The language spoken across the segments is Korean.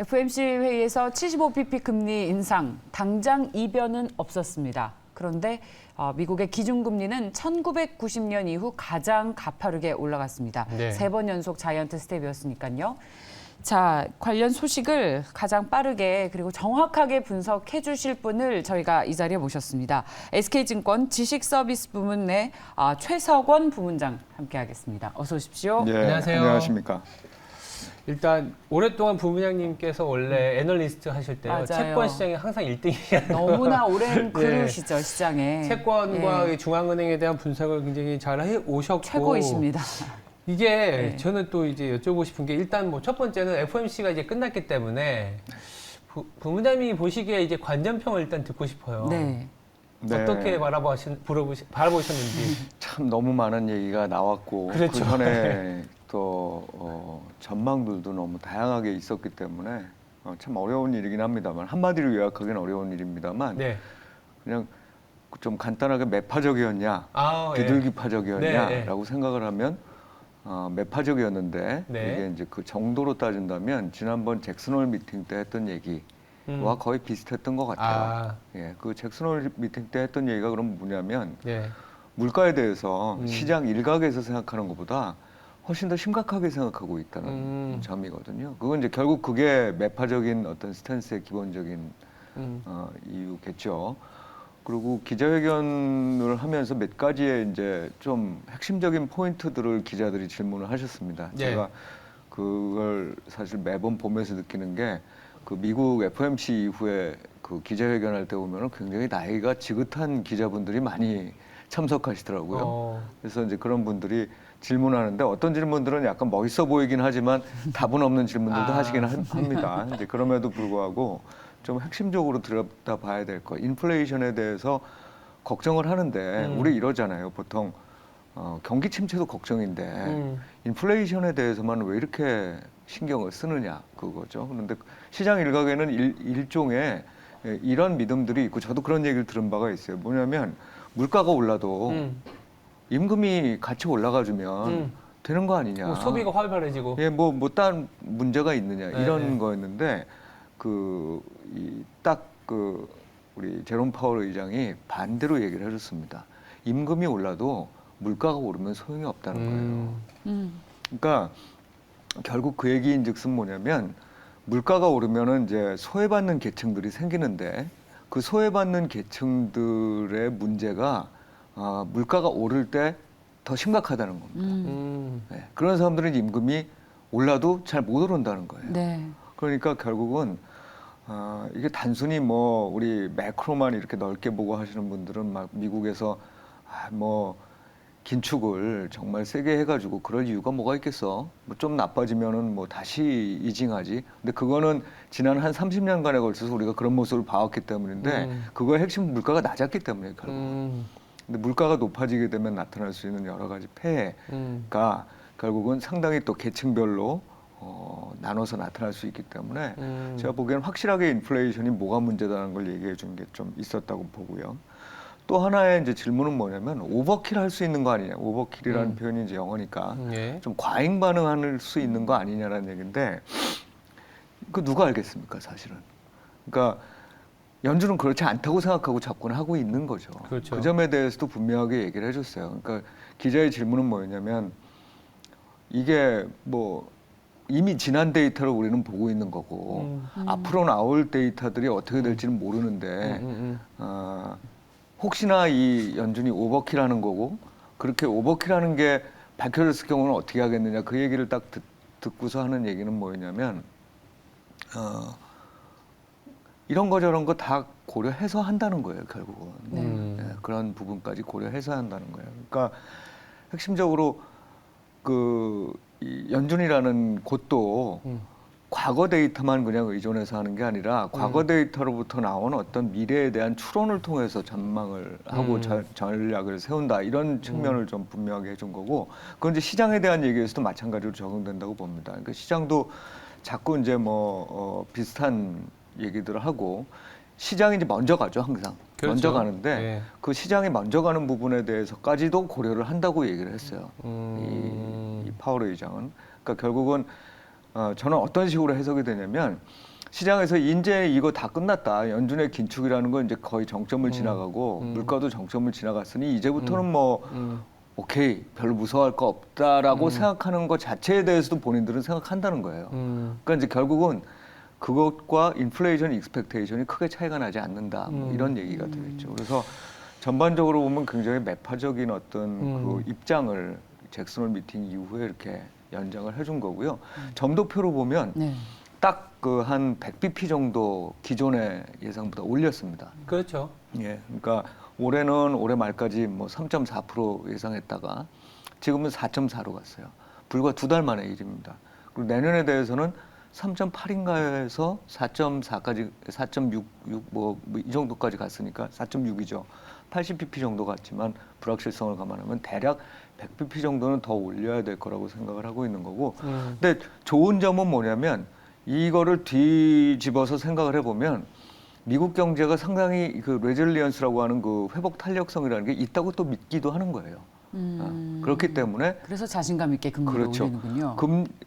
FOMC 회의에서 75bp 금리 인상, 당장 이변은 없었습니다. 그런데 미국의 기준금리는 1990년 이후 가장 가파르게 올라갔습니다. 네. 3번 연속 자이언트 스텝이었으니까요. 자, 관련 소식을 가장 빠르게 그리고 정확하게 분석해 주실 분을 저희가 이 자리에 모셨습니다. SK증권 지식서비스 부문의 최석원 부문장 함께하겠습니다. 어서 오십시오. 네, 안녕하세요. 안녕하십니까. 일단 오랫동안 부부장님께서 원래 애널리스트 하실 때요. 맞아요. 채권 시장이 항상 1등이잖아요. 너무나 오랜 그루시죠, 시장에. 채권과 네. 중앙은행에 대한 분석을 굉장히 잘 해 오셨고 최고이십니다. 이게 네. 저는 또 이제 여쭤보고 싶은 게 일단 뭐 첫 번째는 FOMC가 이제 끝났기 때문에 부부장님이 보시기에 이제 관전평을 일단 듣고 싶어요. 네. 어떻게 바라보셨는지. 참 너무 많은 얘기가 나왔고 그렇죠. 그 전에 또 전망들도 너무 다양하게 있었기 때문에 참 어려운 일이긴 합니다만 한마디로 요약하기는 어려운 일입니다만 네. 그냥 좀 간단하게 매파적이었냐 비둘기파적이었냐라고 생각을 하면 매파적이었는데 네. 이게 이제 그 정도로 따진다면 지난번 잭슨홀 미팅 때 했던 얘기와 거의 비슷했던 것 같아요. 예, 그 잭슨홀 미팅 때 했던 얘기가 그럼 뭐냐면 네. 물가에 대해서 시장 일각에서 생각하는 것보다 훨씬 더 심각하게 생각하고 있다는 점이거든요. 그건 이제 결국 그게 매파적인 어떤 스탠스의 기본적인 이유겠죠. 그리고 기자회견을 하면서 몇 가지의 이제 좀 핵심적인 포인트들을 기자들이 질문을 하셨습니다. 네. 제가 그걸 사실 매번 보면서 느끼는 게 그 미국 FOMC 이후에 그 기자회견할 때 보면은 굉장히 나이가 지긋한 기자분들이 많이 참석하시더라고요. 그래서 이제 그런 분들이 질문하는데 어떤 질문들은 약간 멋있어 보이긴 하지만 답은 없는 질문들도 하시긴 합니다. 이제 그럼에도 불구하고 좀 핵심적으로 들여다봐야 될 거. 인플레이션에 대해서 걱정을 하는데 우리 이러잖아요. 보통 경기 침체도 걱정인데 인플레이션에 대해서만 왜 이렇게 신경을 쓰느냐 그거죠. 그런데 시장 일각에는 일종의 이런 믿음들이 있고 저도 그런 얘기를 들은 바가 있어요. 뭐냐면 물가가 올라도 임금이 같이 올라가주면 되는 거 아니냐. 뭐 소비가 활발해지고. 예, 뭐 딴 문제가 있느냐 이런 네. 거였는데 우리 제롬 파월 의장이 반대로 얘기를 해줬습니다. 임금이 올라도 물가가 오르면 소용이 없다는 거예요. 그러니까 결국 그 얘기인즉슨 뭐냐면 물가가 오르면은 이제 소외받는 계층들이 생기는데 그 소외받는 계층들의 문제가 물가가 오를 때 더 심각하다는 겁니다. 네, 그런 사람들은 임금이 올라도 잘 못 오른다는 거예요. 네. 그러니까 결국은 이게 단순히 뭐 우리 매크로만 이렇게 넓게 보고 하시는 분들은 막 미국에서 뭐 긴축을 정말 세게 해가지고 그럴 이유가 뭐가 있겠어? 뭐 좀 나빠지면은 뭐 다시 이징하지. 근데 그거는 지난 한 30년간에 걸쳐서 우리가 그런 모습을 봐왔기 때문인데 그거의 핵심 물가가 낮았기 때문에 결국. 근데 물가가 높아지게 되면 나타날 수 있는 여러 가지 폐해가 결국은 상당히 또 계층별로 나눠서 나타날 수 있기 때문에 제가 보기에는 확실하게 인플레이션이 뭐가 문제다는 걸 얘기해 준 게 좀 있었다고 보고요. 또 하나의 이제 질문은 뭐냐면 오버킬 할 수 있는 거 아니냐. 오버킬이라는 표현이 이제 영어니까 좀 과잉 반응할 수 있는 거 아니냐라는 얘기인데 그 누가 알겠습니까, 사실은. 그러니까 연준은 그렇지 않다고 생각하고 접근하고 있는 거죠. 그렇죠. 그 점에 대해서도 분명하게 얘기를 해줬어요. 그러니까 기자의 질문은 뭐였냐면 이게 뭐 이미 지난 데이터를 우리는 보고 있는 거고 앞으로 나올 데이터들이 어떻게 될지는 모르는데 혹시나 이 연준이 오버킬하는 거고 그렇게 오버킬하는 게 밝혀졌을 경우는 어떻게 하겠느냐 그 얘기를 딱 듣고서 하는 얘기는 뭐였냐면 이런 거 저런 거 다 고려해서 한다는 거예요 결국은. 네, 그런 부분까지 고려해서 한다는 거예요. 그러니까 핵심적으로 이 연준이라는 곳도 과거 데이터만 그냥 의존해서 하는 게 아니라 과거 데이터로부터 나온 어떤 미래에 대한 추론을 통해서 전망을 하고 전략을 세운다 이런 측면을 좀 분명하게 해준 거고 그건 이제 시장에 대한 얘기에서도 마찬가지로 적용된다고 봅니다. 그러니까 시장도 자꾸 이제 비슷한 얘기들을 하고 시장이 이제 먼저 가죠 항상. 그렇죠. 먼저 가는데 예. 그 시장이 먼저 가는 부분에 대해서까지도 고려를 한다고 얘기를 했어요. 이 파월 의장은. 그러니까 결국은 저는 어떤 식으로 해석이 되냐면 시장에서 이제 이거 다 끝났다. 연준의 긴축이라는 건 이제 거의 정점을 지나가고 물가도 정점을 지나갔으니 이제부터는 오케이, 별로 무서워할 거 없다라고 생각하는 것 자체에 대해서도 본인들은 생각한다는 거예요. 그러니까 이제 결국은 그것과 인플레이션 익스펙테이션이 크게 차이가 나지 않는다. 뭐 이런 얘기가 되겠죠. 그래서 전반적으로 보면 굉장히 매파적인 어떤 그 입장을 잭슨홀 미팅 이후에 이렇게 연장을 해준 거고요. 점도표로 보면 네. 딱 그 한 100bp 정도 기존의 예상보다 올렸습니다. 그렇죠. 예, 그러니까 올해는 올해 말까지 뭐 3.4% 예상했다가 지금은 4.4로 갔어요. 불과 2달 만의 일입니다. 그리고 내년에 대해서는 3.8인가에서 4.4까지 4.66 뭐 이 정도까지 갔으니까 4.6이죠. 80bp 정도 갔지만 불확실성을 감안하면 대략 100bp 정도는 더 올려야 될 거라고 생각을 하고 있는 거고. 근데 좋은 점은 뭐냐면 이거를 뒤집어서 생각을 해보면 미국 경제가 상당히 그 레질리언스라고 하는 그 회복 탄력성이라는 게 있다고 또 믿기도 하는 거예요. 그렇기 때문에 그래서 자신감 있게 금리를 그렇죠. 올리는군요.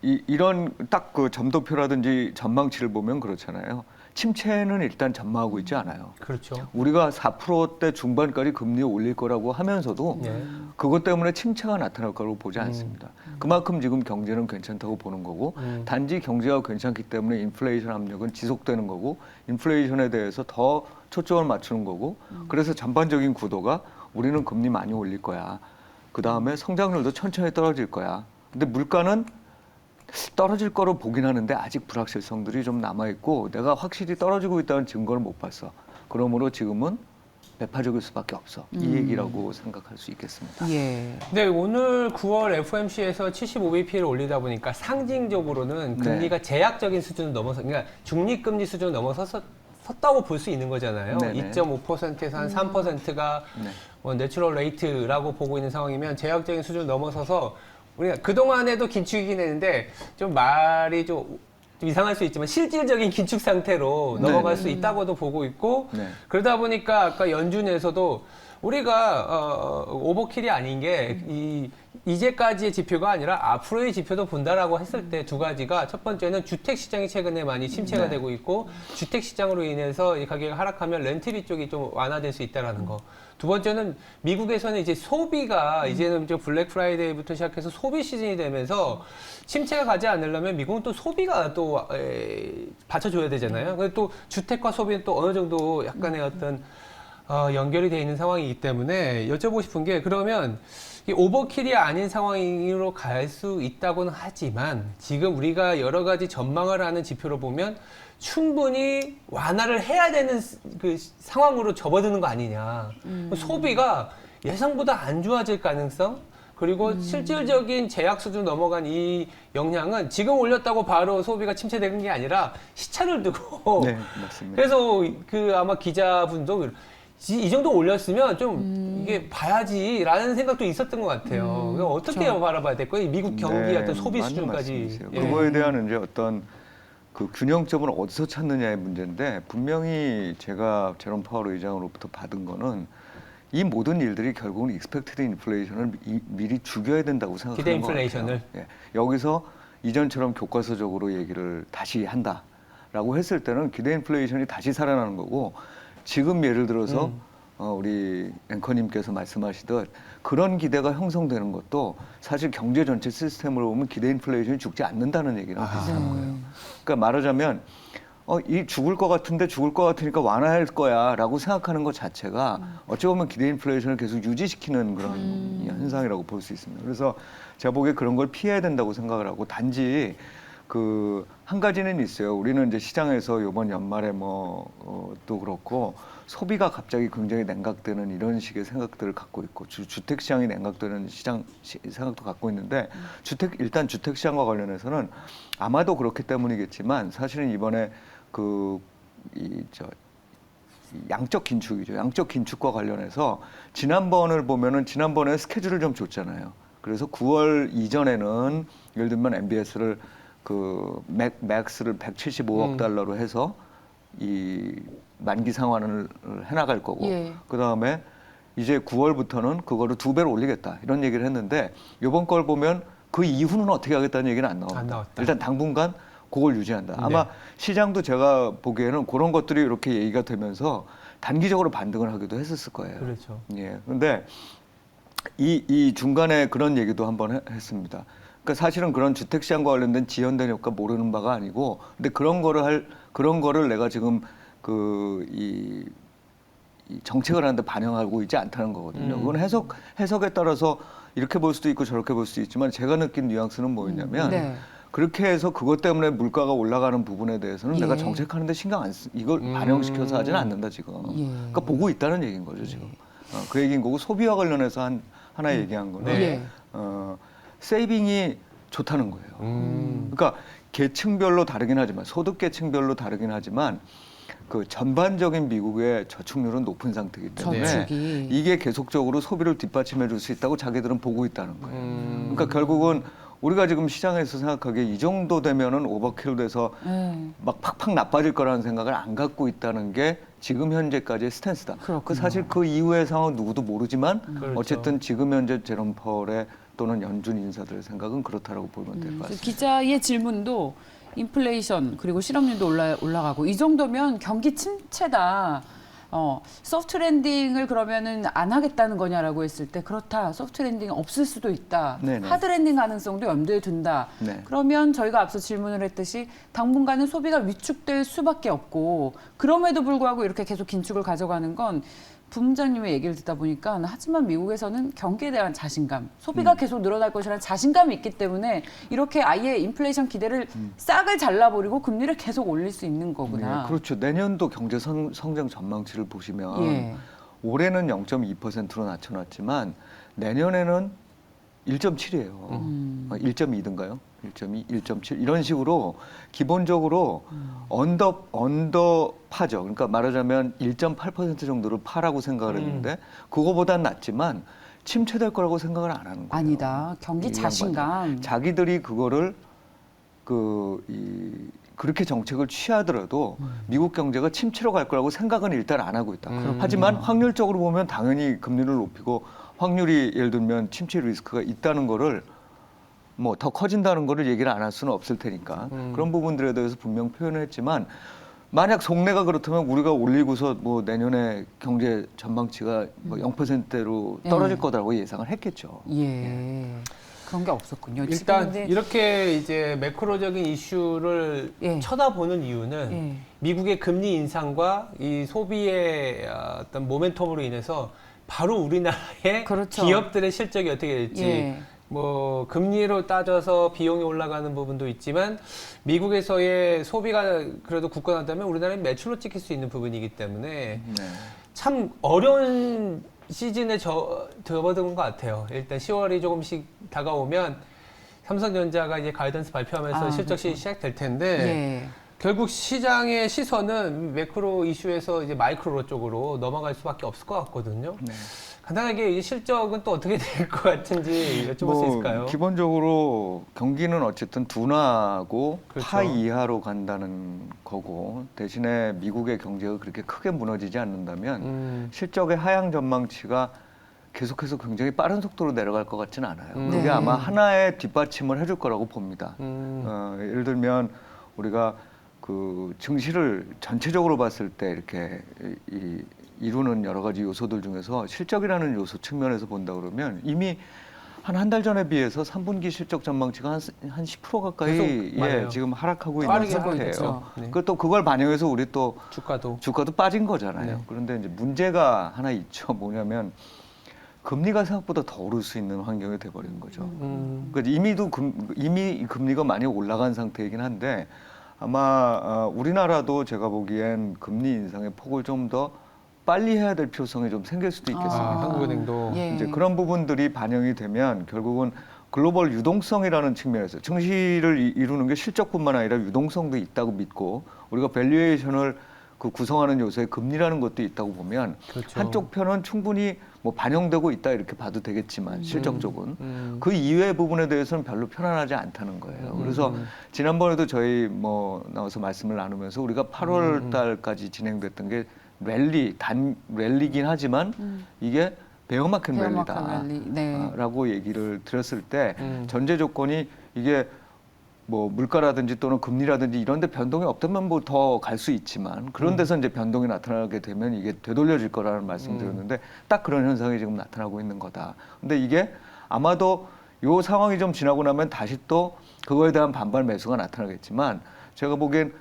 이런 딱 그 점도표라든지 전망치를 보면 그렇잖아요. 침체는 일단 전망하고 있지 않아요. 그렇죠. 우리가 4%대 중반까지 금리 올릴 거라고 하면서도 예. 그것 때문에 침체가 나타날 거라고 보지 않습니다. 그만큼 지금 경제는 괜찮다고 보는 거고 단지 경제가 괜찮기 때문에 인플레이션 압력은 지속되는 거고 인플레이션에 대해서 더 초점을 맞추는 거고 그래서 전반적인 구도가 우리는 금리 많이 올릴 거야. 그 다음에 성장률도 천천히 떨어질 거야. 근데 물가는 떨어질 거로 보긴 하는데 아직 불확실성들이 좀 남아있고 내가 확실히 떨어지고 있다는 증거를 못 봤어. 그러므로 지금은 매파적일 수밖에 없어. 이 얘기라고 생각할 수 있겠습니다. 예. 네, 오늘 9월 FOMC에서 75bp를 올리다 보니까 상징적으로는 금리가 제약적인 수준을 넘어서, 그러니까 중립금리 수준을 넘어섰다고 볼 수 있는 거잖아요. 네네. 2.5%에서 한 3%가 네. 뭐 내추럴 레이트라고 보고 있는 상황이면 제약적인 수준을 넘어서서 우리가 그동안에도 긴축이긴 했는데 좀 말이 좀 이상할 수 있지만 실질적인 긴축 상태로 넘어갈 수 있다고도 보고 있고 네. 그러다 보니까 아까 연준에서도 우리가 오버킬이 아닌 게 이제까지의 지표가 아니라 앞으로의 지표도 본다라고 했을 때 두 가지가 첫 번째는 주택 시장이 최근에 많이 침체가 되고 있고 주택 시장으로 인해서 이 가격이 하락하면 렌트비 쪽이 좀 완화될 수 있다라는 거. 두 번째는 미국에서는 이제 소비가 이제는 저 블랙 프라이데이부터 시작해서 소비 시즌이 되면서 침체가 가지 않으려면 미국은 또 소비가 또 받쳐줘야 되잖아요. 그래서 또 주택과 소비는 또 어느 정도 약간의 어떤 연결이 돼 있는 상황이기 때문에 여쭤보고 싶은 게 그러면 이 오버킬이 아닌 상황으로 갈 수 있다고는 하지만 지금 우리가 여러 가지 전망을 하는 지표로 보면 충분히 완화를 해야 되는 그 상황으로 접어드는 거 아니냐. 소비가 예상보다 안 좋아질 가능성 그리고 실질적인 제약 수준 넘어간 이 영향은 지금 올렸다고 바로 소비가 침체되는 게 아니라 시차를 두고 네, 맞습니다. 그래서 그 아마 기자분도 이 정도 올렸으면 좀 이게 봐야지라는 생각도 있었던 것 같아요. 그럼 어떻게 그렇죠. 바라봐야 될 거예요? 미국 경기 어떤 소비 맞는 수준까지. 말씀이세요. 예. 그거에 대한 이제 어떤 그 균형점을 어디서 찾느냐의 문제인데 분명히 제가 제롬 파월 의장으로부터 받은 거는 이 모든 일들이 결국은 익스펙티드 인플레이션을 미리 죽여야 된다고 생각하는 기대 것 같아요. 인플레이션을. 예. 여기서 이전처럼 교과서적으로 얘기를 다시 한다라고 했을 때는 기대 인플레이션이 다시 살아나는 거고 지금 예를 들어서 우리 앵커님께서 말씀하시듯 그런 기대가 형성되는 것도 사실 경제 전체 시스템으로 보면 기대 인플레이션이 죽지 않는다는 얘기랑 비슷한 거예요. 그러니까 말하자면 이 죽을 것 같은데 죽을 것 같으니까 완화할 거야라고 생각하는 것 자체가 어찌 보면 기대 인플레이션을 계속 유지시키는 그런 현상이라고 볼 수 있습니다. 그래서 제가 보기에 그런 걸 피해야 된다고 생각을 하고 단지 그 한 가지는 있어요. 우리는 이제 시장에서 이번 연말에 또 그렇고 소비가 갑자기 굉장히 냉각되는 이런 식의 생각들을 갖고 있고 주택 시장이 냉각되는 시장 생각도 갖고 있는데 일단 주택 시장과 관련해서는 아마도 그렇기 때문이겠지만 사실은 이번에 양적 긴축이죠. 양적 긴축과 관련해서 지난번을 보면은 지난번에 스케줄을 좀 줬잖아요. 그래서 9월 이전에는 예를 들면 MBS를 맥스를 175억 달러로 해서 이 만기 상환을 해나갈 거고 예. 그 다음에 이제 9월부터는 그거를 2배로 올리겠다 이런 얘기를 했는데 이번 걸 보면 그 이후는 어떻게 하겠다는 얘기는 안 나왔다. 안 나왔다. 일단 당분간 그걸 유지한다. 아마 네. 시장도 제가 보기에는 그런 것들이 이렇게 얘기가 되면서 단기적으로 반등을 하기도 했었을 거예요. 그렇죠. 예. 근데 이 중간에 그런 얘기도 한번 했습니다. 그러니까 사실은 그런 주택 시장과 관련된 지연된 효과 모르는 바가 아니고, 근데 그런 거를 내가 지금 이 정책을 하는데 반영하고 있지 않다는 거거든요. 그건 해석에 따라서 이렇게 볼 수도 있고 저렇게 볼 수도 있지만 제가 느낀 뉘앙스는 뭐였냐면 네. 그렇게 해서 그것 때문에 물가가 올라가는 부분에 대해서는 예. 내가 정책하는데 신경 안 쓰, 이걸 반영시켜서 하지는 않는다 지금. 예. 그러니까 보고 있다는 얘기인 거죠 지금. 그 얘기인 거고 소비와 관련해서 하나 얘기한 거는 네. 세이빙이 좋다는 거예요. 그러니까 계층별로 다르긴 하지만 소득 계층별로 다르긴 하지만 그 전반적인 미국의 저축률은 높은 상태이기 때문에 저축이. 이게 계속적으로 소비를 뒷받침해 줄 수 있다고 자기들은 보고 있다는 거예요. 그러니까 결국은 우리가 지금 시장에서 생각하기에 이 정도 되면은 오버킬 돼서 막 팍팍 나빠질 거라는 생각을 안 갖고 있다는 게 지금 현재까지의 스탠스다. 그렇군요. 사실 그 이후의 상황 누구도 모르지만 그렇죠. 어쨌든 지금 현재 제롬 펄의 또는 연준 인사들의 생각은 그렇다라고 보면 될 것 같습니다. 기자의 질문도 인플레이션 그리고 실업률도 올라가고 이 정도면 경기 침체다. 소프트 랜딩을 그러면은 안 하겠다는 거냐라고 했을 때 그렇다. 소프트 랜딩 없을 수도 있다. 네네. 하드 랜딩 가능성도 염두에 둔다. 네. 그러면 저희가 앞서 질문을 했듯이 당분간은 소비가 위축될 수밖에 없고 그럼에도 불구하고 이렇게 계속 긴축을 가져가는 건 부문장님의 얘기를 듣다 보니까 하지만 미국에서는 경기에 대한 자신감, 소비가 계속 늘어날 것이라는 자신감이 있기 때문에 이렇게 아예 인플레이션 기대를 싹을 잘라버리고 금리를 계속 올릴 수 있는 거구나. 네, 그렇죠. 내년도 경제 성장 전망치를 보시면 예. 올해는 0.2%로 낮춰놨지만 내년에는 1.7이에요. 1.2든가요? 1.2, 1.7 이런 식으로 기본적으로 언더파죠. 그러니까 말하자면 1.8% 정도를 파라고 생각을 했는데 그거보단 낮지만 침체될 거라고 생각을 안 하는 거예요. 아니다. 경기 이 자신감. 양반들. 자기들이 그거를 그렇게 정책을 취하더라도 미국 경제가 침체로 갈 거라고 생각은 일단 안 하고 있다. 하지만 확률적으로 보면 당연히 금리를 높이고 확률이 예를 들면 침체 리스크가 있다는 거를 뭐 더 커진다는 거를 얘기를 안 할 수는 없을 테니까 그런 부분들에 대해서 분명 표현을 했지만 만약 속내가 그렇다면 우리가 올리고서 뭐 내년에 경제 전망치가 뭐 0%대로 떨어질 거다라고 예상을 했겠죠. 예. 그런 게 없었군요. 일단 지금 근데 이렇게 이제 매크로적인 이슈를 예. 쳐다보는 이유는 예. 미국의 금리 인상과 이 소비의 어떤 모멘텀으로 인해서 바로 우리나라의 그렇죠. 기업들의 실적이 어떻게 될지 예. 뭐 금리로 따져서 비용이 올라가는 부분도 있지만 미국에서의 소비가 그래도 굳건하다면 우리나라는 매출로 찍힐 수 있는 부분이기 때문에 네. 참 어려운 시즌에 접어든 것 같아요. 일단 10월이 조금씩 다가오면 삼성전자가 이제 가이던스 발표하면서 실적 그렇죠. 시작될 텐데 예. 결국 시장의 시선은 매크로 이슈에서 이제 마이크로 쪽으로 넘어갈 수밖에 없을 것 같거든요. 네. 간단하게 이 실적은 또 어떻게 될 것 같은지 여쭤볼 수 있을까요? 기본적으로 경기는 어쨌든 둔화하고 그렇죠. 파 이하로 간다는 거고 대신에 미국의 경제가 그렇게 크게 무너지지 않는다면 실적의 하향 전망치가 계속해서 굉장히 빠른 속도로 내려갈 것 같지는 않아요. 그게 네. 아마 하나의 뒷받침을 해줄 거라고 봅니다. 음. 예를 들면 우리가 그 증시를 전체적으로 봤을 때 이렇게 이루는 여러 가지 요소들 중에서 실적이라는 요소 측면에서 본다 그러면 이미 한 달 전에 비해서 3분기 실적 전망치가 한 10% 가까이 계속 맞아요. 지금 하락하고 있는 빠르게 하고 상태예요. 있죠. 네. 또 그걸 반영해서 우리 또 주가도 주가도 빠진 거잖아요. 네. 그런데 이제 문제가 하나 있죠. 뭐냐면 금리가 생각보다 더 오를 수 있는 환경이 돼버린 거죠. 그러니까 이미 금리가 많이 올라간 상태이긴 한데 아마 우리나라도 제가 보기엔 금리 인상의 폭을 좀 더 빨리 해야 될 필요성이 좀 생길 수도 있겠습니다. 한국은행도 예. 이제 그런 부분들이 반영이 되면 결국은 글로벌 유동성이라는 측면에서 증시를 이루는 게 실적뿐만 아니라 유동성도 있다고 믿고 우리가 밸류에이션을 그 구성하는 요소에 금리라는 것도 있다고 보면 그렇죠. 한쪽 편은 충분히 뭐 반영되고 있다 이렇게 봐도 되겠지만 실적적은 음. 그 이외의 부분에 대해서는 별로 편안하지 않다는 거예요. 그래서 지난번에도 저희 뭐 나와서 말씀을 나누면서 우리가 8월 달까지 진행됐던 게 랠리긴 하지만 이게 베어마켓 베어마켓 랠리다. 랠리, 네. 라고 얘기를 드렸을 때 전제 조건이 이게 뭐 물가라든지 또는 금리라든지 이런 데 변동이 없다면 뭐 더 갈 수 있지만 그런 데서 이제 변동이 나타나게 되면 이게 되돌려질 거라는 말씀을 드렸는데 딱 그런 현상이 지금 나타나고 있는 거다. 근데 이게 아마도 요 상황이 좀 지나고 나면 다시 또 그거에 대한 반발 매수가 나타나겠지만 제가 보기엔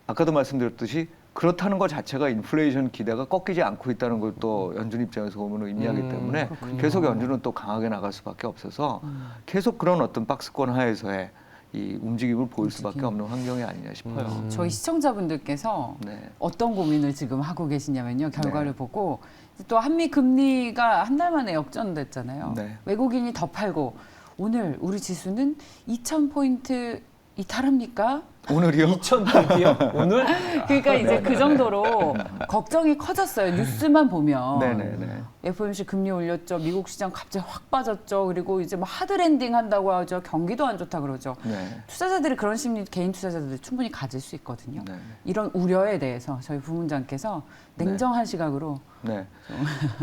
아까도 말씀드렸듯이 그렇다는 것 자체가 인플레이션 기대가 꺾이지 않고 있다는 걸 또 연준 입장에서 보면 의미하기 때문에 계속 연준은 또 강하게 나갈 수밖에 없어서 계속 그런 어떤 박스권 하에서의 이 움직임을 보일 수밖에 없는 환경이 아니냐 싶어요. 저희 시청자분들께서 네. 어떤 고민을 지금 하고 계시냐면요. 결과를 네. 보고 또 한미 금리가 한 달 만에 역전됐잖아요. 네. 외국인이 더 팔고 오늘 우리 지수는 2,000포인트 이탈합니까? 오늘이요? 2,000포인트요? 오늘? 그러니까 이제 그 정도로 걱정이 커졌어요. 뉴스만 보면. 네네네. FOMC 금리 올렸죠. 미국 시장 갑자기 확 빠졌죠. 그리고 이제 뭐 하드 랜딩 한다고 하죠. 경기도 안 좋다 그러죠. 네. 투자자들이 그런 심리 개인 투자자들이 충분히 가질 수 있거든요. 네. 이런 우려에 대해서 저희 부문장께서 냉정한 시각으로 네.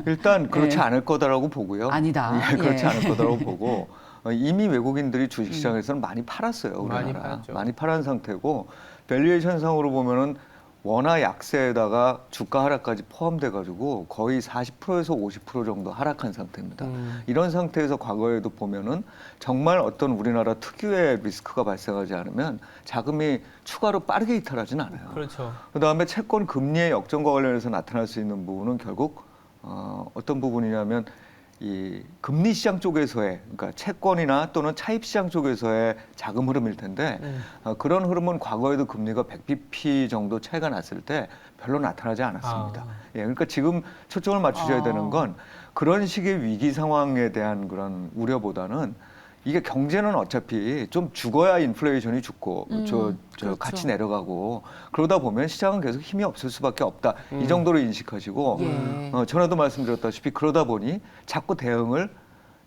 일단 그렇지 네. 않을 거다라고 보고요. 아니다. 예, 그렇지 예. 않을 거다라고 보고 이미 외국인들이 주식시장에서는 많이 팔았어요. 우리나라. 많이 팔았죠. 많이 팔은 상태고 밸류에이션상으로 보면은 원화 약세에다가 주가 하락까지 포함돼 가지고 거의 40%에서 50% 정도 하락한 상태입니다. 이런 상태에서 과거에도 보면은 정말 어떤 우리나라 특유의 리스크가 발생하지 않으면 자금이 추가로 빠르게 이탈하진 않아요. 그렇죠. 그다음에 채권 금리의 역전과 관련해서 나타날 수 있는 부분은 결국 어떤 부분이냐면 이 금리 시장 쪽에서의 그러니까 채권이나 또는 차입 시장 쪽에서의 자금 흐름일 텐데 그런 흐름은 과거에도 금리가 100bp 정도 차이가 났을 때 별로 나타나지 않았습니다. 예, 그러니까 지금 초점을 맞추셔야 되는 건 그런 식의 위기 상황에 대한 그런 우려보다는 이게 경제는 어차피 좀 죽어야 인플레이션이 죽고 그렇죠. 같이 내려가고 그러다 보면 시장은 계속 힘이 없을 수밖에 없다. 이 정도로 인식하시고 예. 전에도 말씀드렸다시피 그러다 보니 자꾸 대응을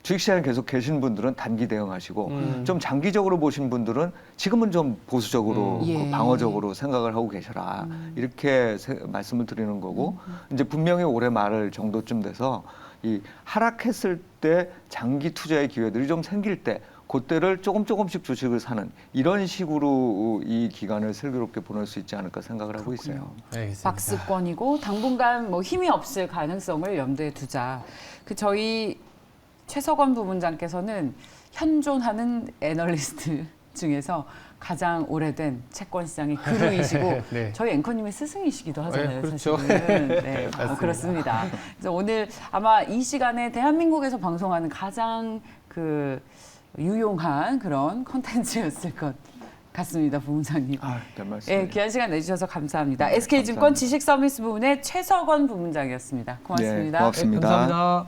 주식시장에 계속 계신 분들은 단기 대응하시고 좀 장기적으로 보신 분들은 지금은 좀 보수적으로 예. 방어적으로 생각을 하고 계셔라 이렇게 말씀을 드리는 거고 이제 분명히 올해 말 정도쯤 돼서 이 하락했을 때 장기 투자의 기회들이 좀 생길 때 그때를 조금씩 주식을 사는 이런 식으로 이 기간을 슬기롭게 보낼 수 있지 않을까 생각을 하고 있어요. 알겠습니다. 박스권이고 당분간 뭐 힘이 없을 가능성을 염두에 두자. 그 저희 최석원 부문장께서는 현존하는 애널리스트 중에서 가장 오래된 채권 시장의 그루이시고 네. 저희 앵커님의 스승이시기도 하잖아요. 네, 그렇죠. 사실은. 네, 맞습니다. 그렇습니다. 그래서 오늘 아마 이 시간에 대한민국에서 방송하는 가장 그 유용한 그런 콘텐츠였을 것 같습니다, 부문장님. 별 말씀. 예, 귀한 시간 내주셔서 감사합니다. 네, SK증권 감사합니다. 지식 서비스 부문의 최석원 부문장이었습니다. 고맙습니다. 네, 고맙습니다. 감사합니다.